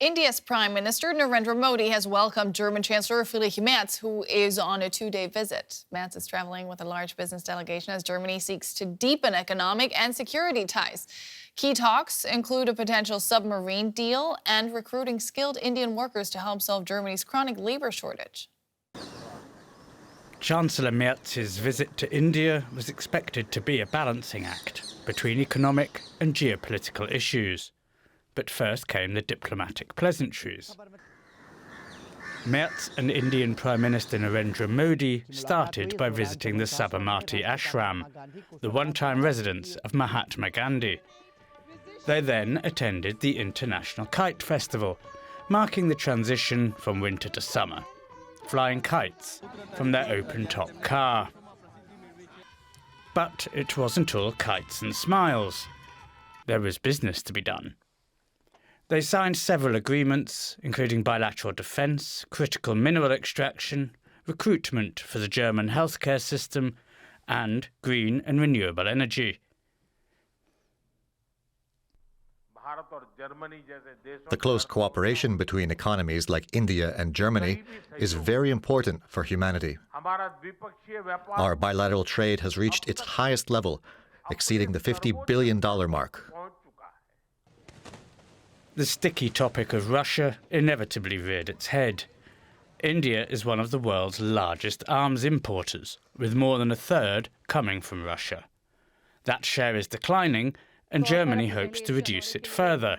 India's Prime Minister Narendra Modi has welcomed German Chancellor Friedrich Merz, who is on a two-day visit. Merz is traveling with a large business delegation as Germany seeks to deepen economic and security ties. Key talks include a potential submarine deal and recruiting skilled Indian workers to help solve Germany's chronic labor shortage. Chancellor Merz's visit to India was expected to be a balancing act between economic and geopolitical issues. But first came the diplomatic pleasantries. Merz and Indian Prime Minister Narendra Modi started by visiting the Sabarmati ashram, the one-time residence of Mahatma Gandhi. They then attended the International Kite Festival, marking the transition from winter to summer, flying kites from their open-top car. But it wasn't all kites and smiles. There was business to be done. They signed several agreements, including bilateral defence, critical mineral extraction, recruitment for the German healthcare system, and green and renewable energy. The close cooperation between economies like India and Germany is very important for humanity. Our bilateral trade has reached its highest level, exceeding the $50 billion mark. The sticky topic of Russia inevitably reared its head. India is one of the world's largest arms importers, with more than a third coming from Russia. That share is declining, and Germany hopes to reduce it further.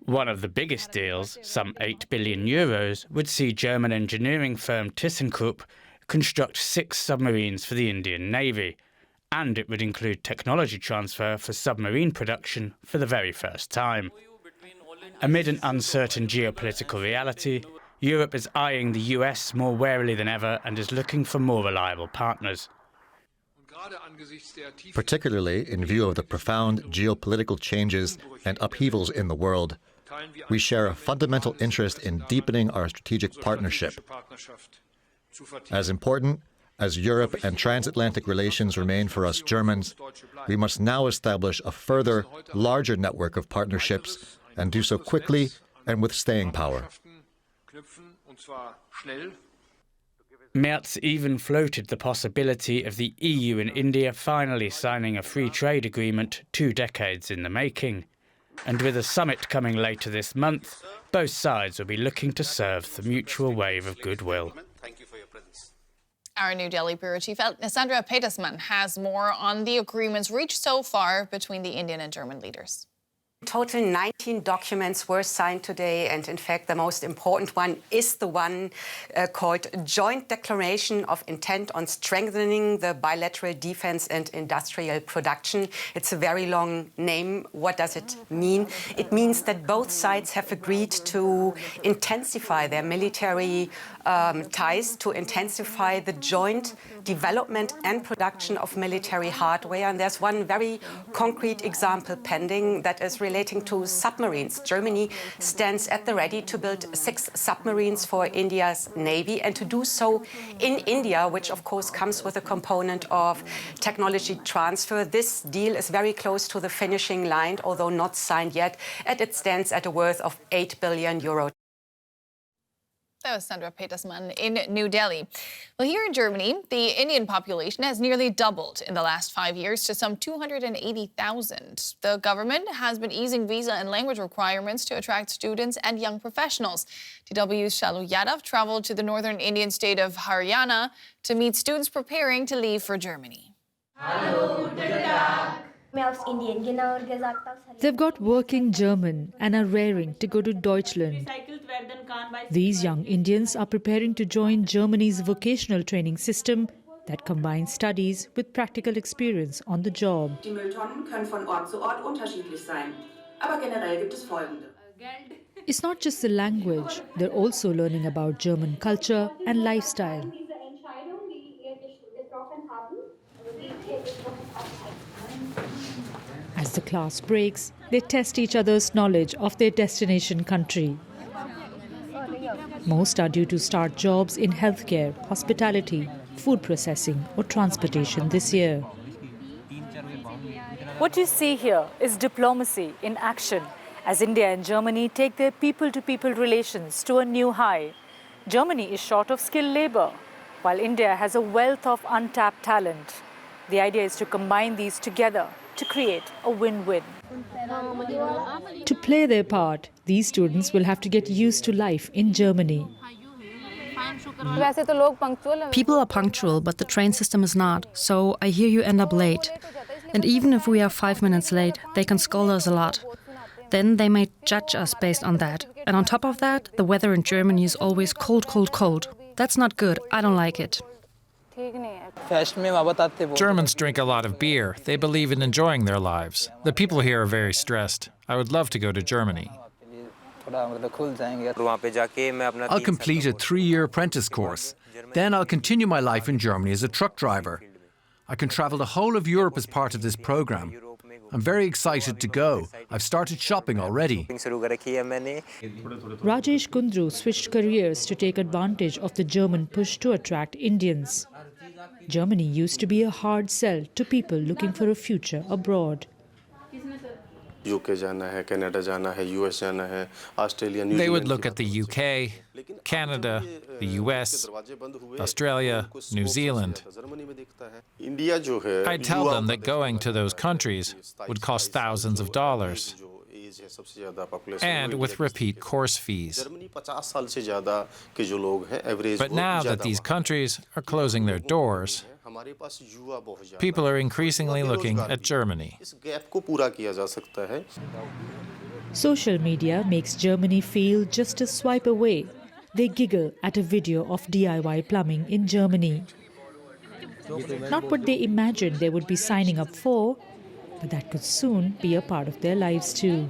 One of the biggest deals, some €8 billion, would see German engineering firm ThyssenKrupp construct 6 submarines for the Indian Navy, and it would include technology transfer for submarine production for the very first time. Amid an uncertain geopolitical reality, Europe is eyeing the US more warily than ever and is looking for more reliable partners. Particularly in view of the profound geopolitical changes and upheavals in the world, we share a fundamental interest in deepening our strategic partnership. As important as Europe and transatlantic relations remain for us Germans, we must now establish a further, larger network of partnerships and do so quickly and with staying power. Merz even floated the possibility of the EU and India finally signing a free trade agreement 2 decades in the making. And with a summit coming later this month, both sides will be looking to surf the mutual wave of goodwill. Our New Delhi Bureau Chief Sandra Petersman has more on the agreements reached so far between the Indian and German leaders. Total 19 documents were signed today, and in fact the most important one is the one called Joint Declaration of Intent on Strengthening the Bilateral Defense and Industrial Production. It's a very long name. What does it mean? It means that both sides have agreed to intensify their military ties, to intensify the joint development and production of military hardware. And there's one very concrete example pending that is relating to submarines. Germany stands at the ready to build 6 submarines for India's Navy, and to do so in India, which of course comes with a component of technology transfer. This deal is very close to the finishing line, although not signed yet, and it stands at a worth of €8 billion. That was Sandra Petersman in New Delhi. Well, here in Germany, the Indian population has nearly doubled in the last 5 years to some 280,000. The government has been easing visa and language requirements to attract students and young professionals. DW's Shalu Yadav traveled to the northern Indian state of Haryana to meet students preparing to leave for Germany. They've got working German and are raring to go to Deutschland. These young Indians are preparing to join Germany's vocational training system that combines studies with practical experience on the job. Die Mülltonnen können von Ort zu Ort unterschiedlich sein, aber generell gibt es folgende. It's not just the language, they're also learning about German culture and lifestyle. As the class breaks, they test each other's knowledge of their destination country. Most are due to start jobs in healthcare, hospitality, food processing or transportation this year. What you see here is diplomacy in action. As India and Germany take their people-to-people relations to a new high, Germany is short of skilled labor, while India has a wealth of untapped talent. The idea is to combine these together to create a win-win. To play their part, these students will have to get used to life in Germany. People are punctual, but the train system is not, so I hear you end up late. And even if we are 5 minutes late, they can scold us a lot. Then they may judge us based on that. And on top of that, the weather in Germany is always cold, cold, cold. That's not good. I don't like it. Germans drink a lot of beer. They believe in enjoying their lives. The people here are very stressed. I would love to go to Germany. I'll complete a 3-year apprentice course. Then I'll continue my life in Germany as a truck driver. I can travel the whole of Europe as part of this program. I'm very excited to go. I've started shopping already. Rajesh Kundru switched careers to take advantage of the German push to attract Indians. Germany used to be a hard sell to people looking for a future abroad. UK जाना है, Canada जाना है, US जाना है, Australia, New They would Zealand look at the UK, Canada, the US, Australia, New Zealand. India जो है, I'd tell them that going to those countries would cost thousands of dollars, and with repeat course fees. But now that these countries are closing their doors, people are increasingly looking at Germany. Social media makes Germany feel just a swipe away. They giggle at a video of DIY plumbing in Germany. Not what they imagined they would be signing up for, but that could soon be a part of their lives too.